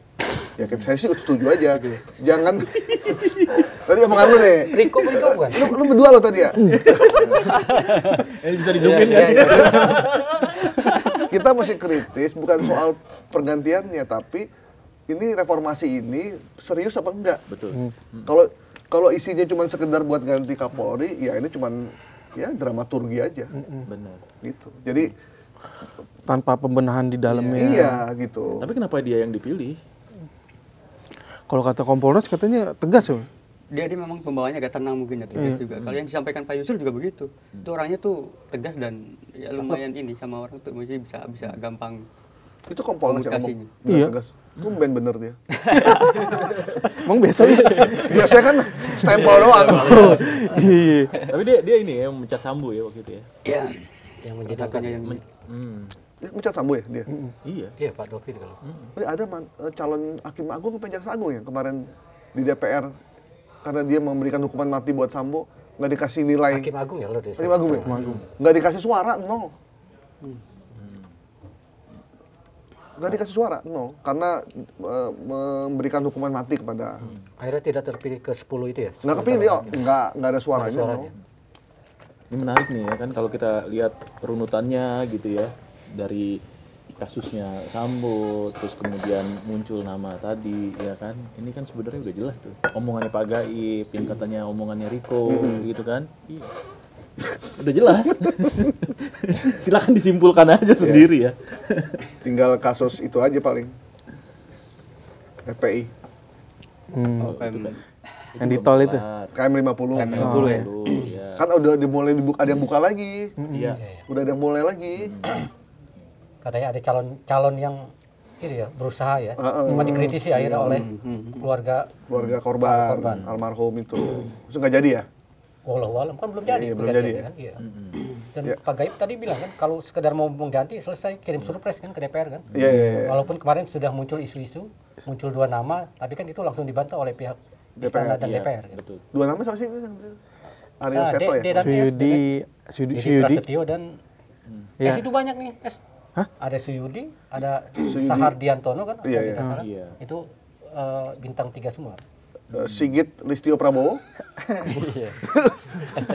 Ya saya sih setuju aja. Jangan tadi omongan lu nih. Riko bukan? Lu berdua lo tadi ya. Ini bisa di-zoomin kan? Kita masih kritis bukan soal pergantiannya, tapi ini reformasi ini serius apa enggak? Betul. Kalau isinya cuma sekedar buat ganti Kapolri, ya ini cuma ya dramaturgi aja. Benar. Gitu. Jadi Tanpa pembenahan di dalamnya. iya gitu. Tapi kenapa dia yang dipilih? Kalau kata Kompolnas katanya tegas ya. dia memang pembawanya agak tenang mungkin ya, tegas juga. Kalau yang disampaikan Pak Yusril juga begitu. Itu orangnya tuh tegas dan ya lumayan ini sama orang tuh masih bisa gampang. Itu Kompolnas yang komunikasinya. ngomong. Iya. Tegas. Tumben bener dia. Emang biasanya Biasanya kan stempel doang. iya. Tapi dia ini ya mencat Sambo ya waktu itu ya. Iya. Yang menjadi Takutnya yang Dia mencat Sambo ya dia. Iya. Iya Pak Dokter kalau. Ada calon hakim agung ke Jaksa Agung yang kemarin di DPR karena dia memberikan hukuman mati buat Sambo nggak dikasih nilai. Hakim Agung ya kalau dia. Hakim Agung ya? Nggak dikasih suara, nol. Nggak dikasih suara, nol. Karena memberikan hukuman mati kepada... Akhirnya tidak terpilih ke 10 itu ya? Nggak kepilih, nggak ada suaranya. Suaranya. Ini menarik nih ya kan kalau kita lihat runutannya gitu ya. Dari kasusnya Sambo, terus kemudian muncul nama tadi ya kan. Ini kan sebenarnya udah jelas tuh. Omongannya Pak Gaib, yang katanya omongannya Riko gitu kan. Iya. Udah jelas. Silakan disimpulkan aja sendiri ya. Tinggal kasus itu aja paling. FPI. Yang di tol itu. KM 50. KM 50 ya. Ya. Kan udah dimulai ada yang buka lagi. Iya. Udah ada yang mulai lagi. Katanya ada calon yang gitu ya, berusaha ya. Cuma dikritisi akhirnya oleh keluarga Korban almarhum itu. Terus nggak jadi ya? Wallahualam kan belum jadi. Iya, belum jadi ya? Kan? Iya. Dan Pak Gaib tadi bilang kan kalau sekedar mau mengganti selesai kirim surprise kan ke DPR kan. Iya. Walaupun kemarin sudah muncul isu-isu, muncul 2 nama, tapi kan itu langsung dibantah oleh pihak Istana dan DPR. Gitu. Betul. Dua nama siapa sih? Aryo Seto ya? Suyudi. Prasetyo dan S itu banyak nih. S. Ada Suyudi, ada Sahar Diantono kan? Iya, kalau tidak salah. Iya. Itu bintang 3 semua. Sigit Listio Prabowo. Iya.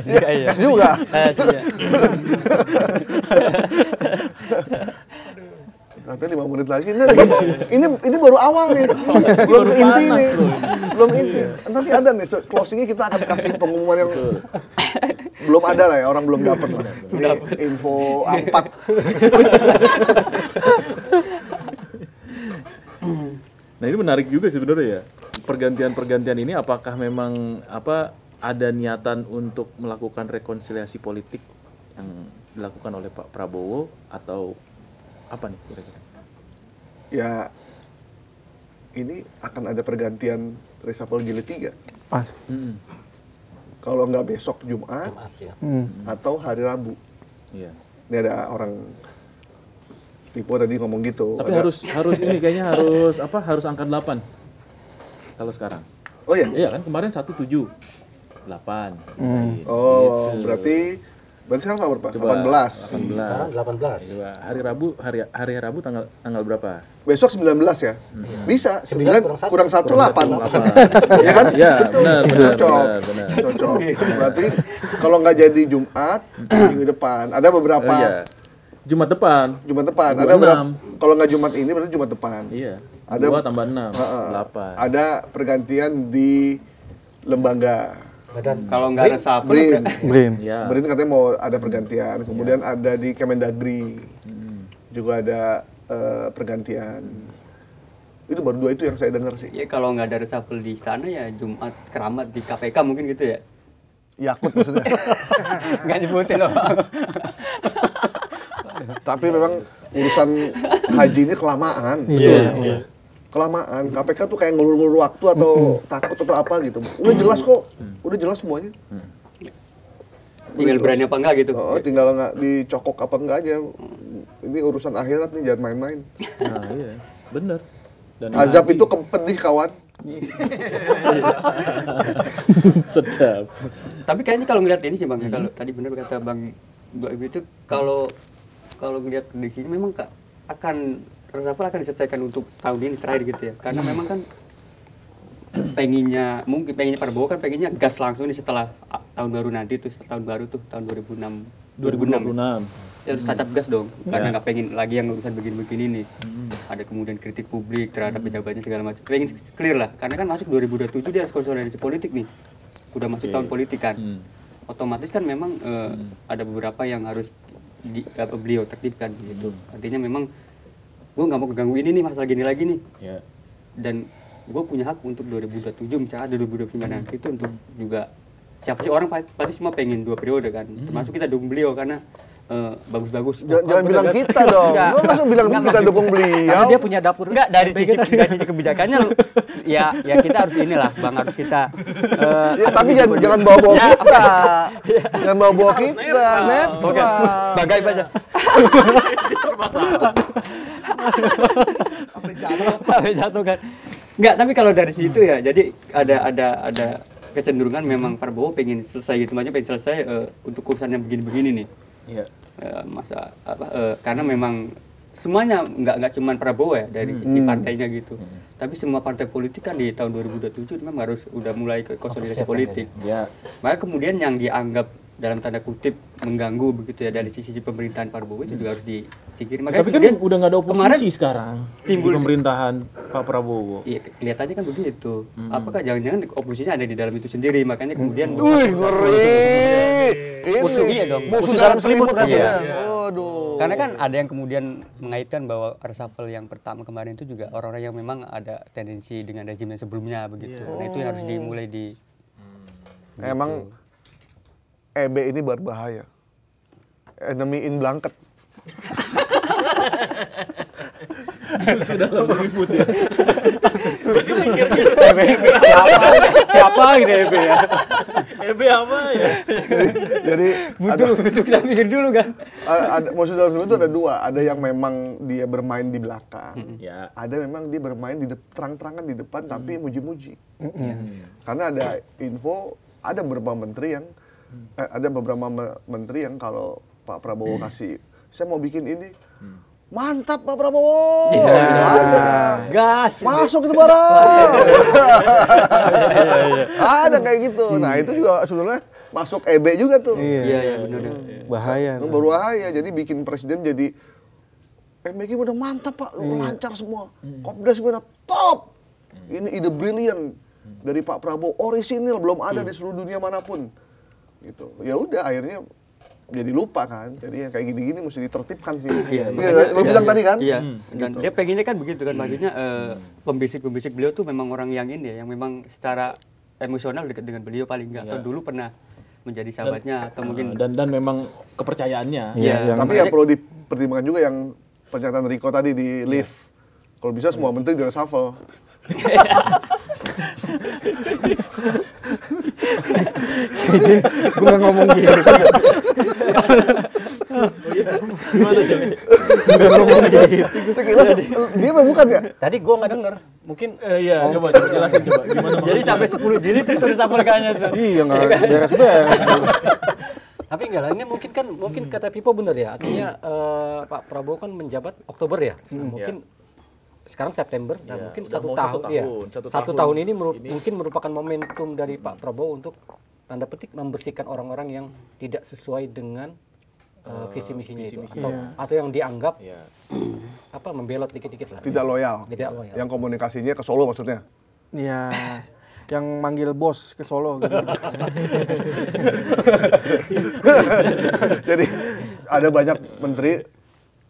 Iya. S juga. Katanya 5 menit lagi. Ini baru awal nih. Belum ke inti nih. Belum inti. Nanti ada nih closingnya kita akan kasih pengumuman yang belum ada lah ya, orang belum dapat lah. Ini info 4. Nah ini menarik juga sebenarnya ya. Pergantian ini apakah memang ada niatan untuk melakukan rekonsiliasi politik yang dilakukan oleh Pak Prabowo atau apa nih kira-kira? Ya ini akan ada pergantian reshuffle jilid 3. Pas. Kalau nggak besok Jumat Ya. atau hari Rabu. Iya. Ini ada orang Tipo tadi ngomong gitu. Tapi ada, harus ini kayaknya harus angka 8. Kalau sekarang. Oh ya? Iya kan kemarin 1, 7, 8. Oh, berarti sekarang tanggal berapa? 18. Sekarang 18. Coba hari Rabu tanggal berapa? Besok 19 ya? Bisa. 9 9 kurang 1, 8. Ya kan? Iya, benar. Cocok. Cocok. Berarti kalau nggak jadi Jumat, minggu depan. Ada beberapa. Oh, iya. Jumat depan. Ada beberapa. Kalau nggak Jumat ini berarti Jumat depan. Iya. Ada 2 tambah 6, 8. Ada pergantian di lembaga. Dan Kalau nggak reshuffle, Brin. Iya. Berarti katanya mau ada pergantian. Kemudian ada di Kemendagri. Juga ada pergantian. Itu baru 2 itu yang saya dengar sih. ya kalau nggak ada reshuffle di istana ya Jumat keramat di KPK mungkin gitu ya. Yakut maksudnya. Nggak nyebutin loh. Tapi memang urusan haji ini kelamaan. Iya. Kelamaan. KPK tuh kayak ngulur-ngulur waktu atau takut atau apa gitu. Udah jelas kok. Udah jelas semuanya. Tinggal berani apa enggak gitu. Oh, tinggal nggak dicokok apa enggak aja. Ini urusan akhirat nih, jangan main-main. Nah, iya. Benar. Dan Azab itu pedih kawan. sedap. Tapi kayaknya kalau ngeliat ini sih Bang, ya, kalau tadi benar kata Bang Gaib itu kalau ngeliat prediksinya memang akan reshuffle akan diselesaikan untuk tahun ini terakhir gitu ya. Karena memang kan pengennya Prabowo kan pengennya gas langsung nih setelah tahun baru nanti tuh, tahun baru tuh tahun 2026. Ya harus tancap gas dong, karena nggak pengen lagi yang urusan begini-begini nih. Ada kemudian kritik publik terhadap pejabatnya segala macam. Pengen clear lah, karena kan masuk 2027 dia harus konsolidasi politik nih. Udah masuk tahun politik kan. Otomatis kan memang ada beberapa yang harus beliau tertibkan gitu. Artinya memang gue nggak mau keganggu ini nih masalah gini lagi nih. Ya. Dan gue punya hak untuk 2027 misalnya ada 2029 nanti itu untuk juga siapa sih orang pasti semua pengen 2 periode kan, termasuk kita dukung beliau karena bagus-bagus. Jangan bilang kita dong. Lu langsung bilang kita dukung beliau. Karena dia punya dapur. Enggak, dari sisi kebijakannya ya kita harus inilah Bang, harus kita ya, tapi jangan bawa-bawa kita. Jangan bawa-bawa kita, netral. Bagai aja. Sampai jatuh kan. Enggak, tapi kalau dari situ ya jadi ada kecenderungan memang Prabowo pengen selesai gitu, makanya pengen selesai untuk urusannya begini-begini nih. Iya. Karena memang semuanya nggak cuma Prabowo ya dari sisi partainya gitu. Tapi semua partai politik kan di tahun 2027 memang harus udah mulai ke konsolidasi politik. Ya. Maka kemudian yang dianggap dalam tanda kutip mengganggu begitu ya dari sisi pemerintahan Prabowo itu juga harus disingkirkan. Tapi kan udah nggak ada oposisi sekarang timbul di pemerintahan Pak Prabowo. Iya, kelihatannya kan begitu. Apakah jangan-jangan oposisinya ada di dalam itu sendiri, makanya kemudian ngeri. Musuhnya dong. Musuh dalam selimut ya. Waduh. Karena kan ada yang kemudian mengaitkan bahwa reshuffle yang pertama kemarin itu juga orang-orang yang memang ada tendensi dengan rezim yang sebelumnya begitu. Nah itu harus dimulai di. Emang EB ini berbahaya. Enemy in blanket. Sudah dalam selimut ya. Siapa gitu EB ya? EB apa ya? Jadi butuh kita pikir dulu kan. Maksud dalam selimut itu ada dua. Ada yang memang dia bermain di belakang. Ya. Ada memang dia bermain di terang-terangan di depan tapi muji-muji. Karena ada info, ada beberapa menteri yang kalau Pak Prabowo kasih, saya mau bikin ini, mantap Pak Prabowo, Gas, masuk itu barang, ada kayak gitu. Nah itu juga sebenarnya masuk EB juga tuh. Iya benar. Bahaya. Berbahaya, jadi bikin presiden jadi, MBG udah mantap Pak, lancar semua, Kopdas gimana top, ini ide brilian dari Pak Prabowo, orisinil belum ada di seluruh dunia manapun. Gitu. Ya udah akhirnya jadi lupa kan. Jadi yang kayak gini-gini mesti ditertibkan sih. Lo bilang tadi kan? Iya. Dan dia pengennya kan begitu kan, maksudnya pembisik-pembisik beliau tuh memang orang yang ini ya, yang memang secara emosional dekat dengan beliau paling enggak atau dulu pernah menjadi sahabatnya atau mungkin dan memang kepercayaannya. Iya. Tapi ya perlu dipertimbangkan juga yang pernyataan Riko tadi di lift. Kalau bisa semua menteri di reshuffle. Gue nggak ngomong gitu. Gimana jadi? Nggak ngomong gitu. Sekilas dia bukan ya? Tadi gua nggak denger. Mungkin Iya, coba jelasin coba gimana. jadi sampai 10 jilid itu reshuffle kayaknya tuh. Iya nggak beres-beres. tapi enggak lah, ini mungkin kata Pipo benar ya. Artinya Pak Prabowo kan menjabat Oktober ya. Nah, mungkin sekarang September dan mungkin udah mau satu tahun ini mungkin merupakan momentum dari Pak Prabowo untuk tanda petik membersihkan orang-orang yang tidak sesuai dengan visi misinya itu atau yang dianggap membelot dikit-dikit lah. Tidak loyal. Yang komunikasinya ke Solo maksudnya. Iya. Yang manggil bos ke Solo gitu. Jadi ada banyak menteri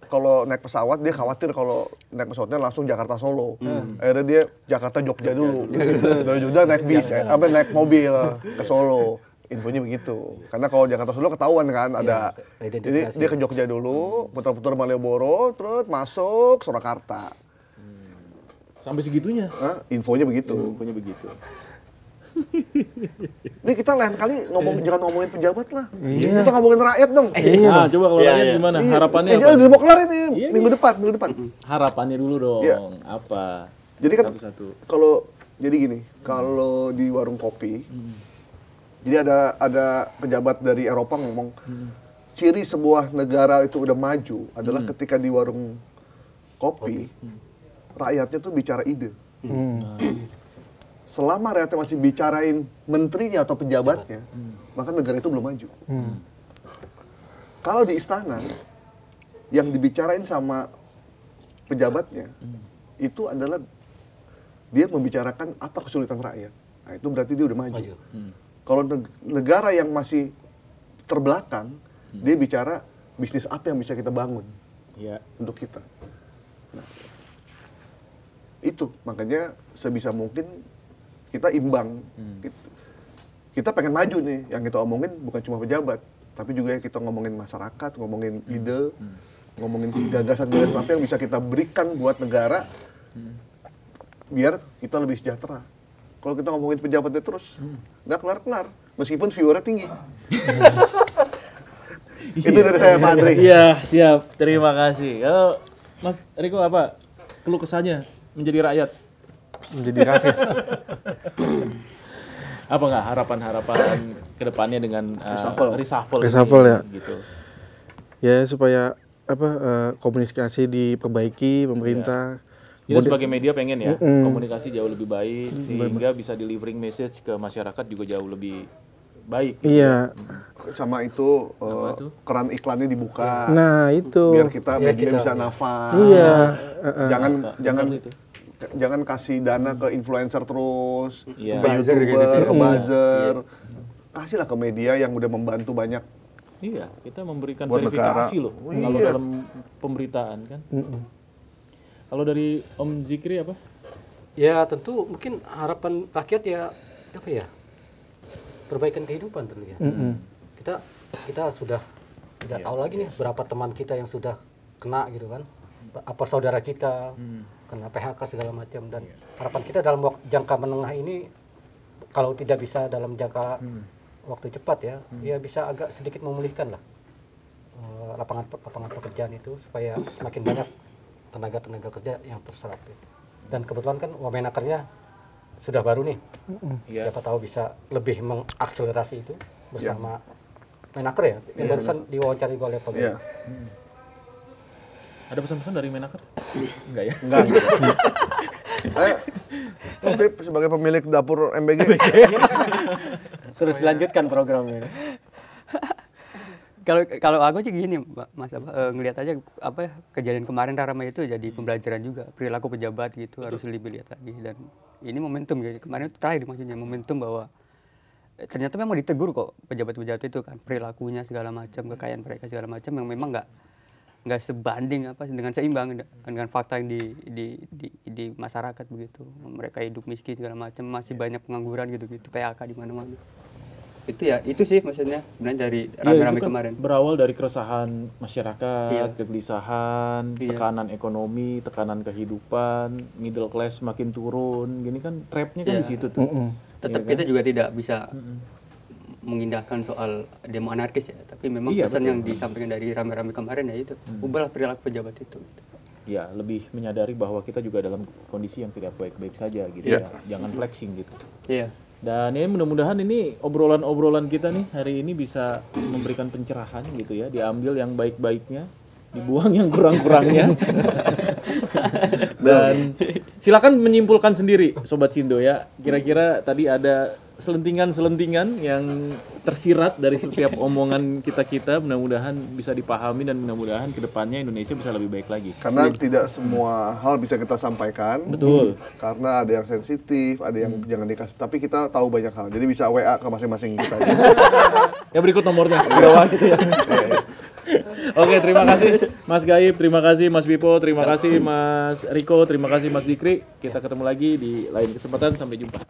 kalau naik pesawat dia khawatir kalau naik pesawatnya langsung Jakarta Solo. Akhirnya dia Jakarta Jogja dulu. Dari Jogja naik bis, naik mobil ke Solo. Infonya begitu. Karena kalau Jakarta Solo ketahuan kan ada. Jadi dia ke Jogja dulu, putar-putar Malioboro, terus masuk Surakarta. Sampai segitunya. Infonya begitu. Ini kita lain kali jangan ngomongin pejabat lah. Kita ngomongin rakyat dong. Nah, coba kalau rakyat gimana? Harapannya apa? Udah mau kelar ini minggu depan. Harapannya dulu dong. Apa? Jadi kan satu-satu. Jadi gini, kalau di warung kopi, jadi ada pejabat dari Eropa ngomong, ciri sebuah negara itu udah maju adalah ketika di warung kopi, rakyatnya tuh bicara ide. Selama rakyatnya masih bicarain menterinya atau pejabatnya, maka negara itu belum maju. Kalau di istana, yang dibicarain sama pejabatnya, itu adalah dia membicarakan apa kesulitan rakyat. Nah, itu berarti dia udah maju. Kalau negara yang masih terbelakang, dia bicara bisnis apa yang bisa kita bangun untuk kita. Nah, itu makanya sebisa mungkin kita imbang. Kita pengen maju nih, yang kita omongin bukan cuma pejabat, tapi juga kita ngomongin masyarakat, ngomongin ide, ngomongin gagasan-gagasan apa yang bisa kita berikan buat negara, biar kita lebih sejahtera. Kalau kita ngomongin pejabatnya terus, nggak kelar-kelar, meskipun viewernya tinggi. Itu dari saya, Pak Andri. Iya, siap. Terima kasih. Kalau Mas Riko apa keluh kesahnya menjadi rakyat? Menjadi rakyat. Apa nggak harapan-harapan kedepannya dengan reshuffle Ya. gitu? Ya supaya komunikasi diperbaiki pemerintah. Kita sebagai media pengen ya komunikasi jauh lebih baik sehingga bisa delivering message ke masyarakat juga jauh lebih baik. Iya. Sama itu keran iklannya dibuka. Nah itu. Biar kita media bisa nafas. Iya. Jangan kasih dana ke influencer terus, Iya. ke YouTuber, ke buzzer. Kasihlah ke media yang udah membantu banyak. Iya, kita memberikan Buat verifikasi negara. loh kalau dalam pemberitaan kan. Kalau dari Om Zikri apa? Ya tentu mungkin harapan rakyat ya apa ya, perbaikan kehidupan tentunya. Kita sudah tidak tahu lagi nih berapa teman kita yang sudah kena gitu kan, apa saudara kita kena PHK segala macam, dan harapan kita dalam jangka menengah ini kalau tidak bisa dalam jangka waktu cepat ya bisa agak sedikit memulihkan lah lapangan pekerjaan itu supaya semakin banyak tenaga kerja yang terserap. Dan kebetulan kan Wamenakernya sudah baru nih. Siapa tahu bisa lebih mengakselerasi itu bersama Menaker ya. Yang barusan diwawancari oleh Pak Gaya. Ada pesan-pesan dari Menaker? Enggak ya? Enggak. Oke, sebagai pemilik dapur MBG. Terus dilanjutkan programnya. Kalau aku sih gini, Mas, ngelihat aja kejadian kemarin Ramai itu jadi pembelajaran juga, perilaku pejabat gitu harus lebih lihat lagi, dan ini momentum gitu. Kemarin itu terakhir maksudnya momentum bahwa ternyata memang ditegur kok pejabat-pejabat itu kan, perilakunya segala macam, kekayaan mereka segala macam yang memang nggak sebanding dengan seimbang dengan fakta yang di masyarakat begitu. Mereka hidup miskin segala macam, masih banyak pengangguran gitu-gitu, PHK di mana-mana. Itu sih maksudnya sebenarnya dari rame-rame kan kemarin. Berawal dari keresahan masyarakat, kegelisahan, tekanan ekonomi, tekanan kehidupan, middle class makin turun, gini kan trapnya kan di situ tuh. Tetap kita juga tidak bisa mengindahkan soal demo anarkis ya, tapi memang pesan yang disampaikan dari rame-rame kemarin ya itu, ubahlah perilaku pejabat itu. Ya, lebih menyadari bahwa kita juga dalam kondisi yang tidak baik-baik saja gitu ya. Jangan flexing gitu. Iya. Dan ini mudah-mudahan ini obrolan-obrolan kita nih hari ini bisa memberikan pencerahan gitu ya, diambil yang baik-baiknya, dibuang yang kurang-kurangnya. Dan silakan menyimpulkan sendiri Sobat Sindo ya, kira-kira tadi ada selentingan-selentingan yang tersirat dari setiap omongan kita-kita, mudah-mudahan bisa dipahami dan mudah-mudahan kedepannya Indonesia bisa lebih baik lagi. Karena tidak semua hal bisa kita sampaikan. Betul. Karena ada yang sensitif, ada yang jangan dikasih. Tapi kita tahu banyak hal. Jadi bisa WA ke masing-masing kita. Ya berikut nomornya di bawah gitu ya. Oke, terima kasih Mas Gaib, terima kasih Mas Bipo, terima kasih Mas Riko, terima kasih Mas Zikri. Kita ketemu lagi di lain kesempatan, sampai jumpa.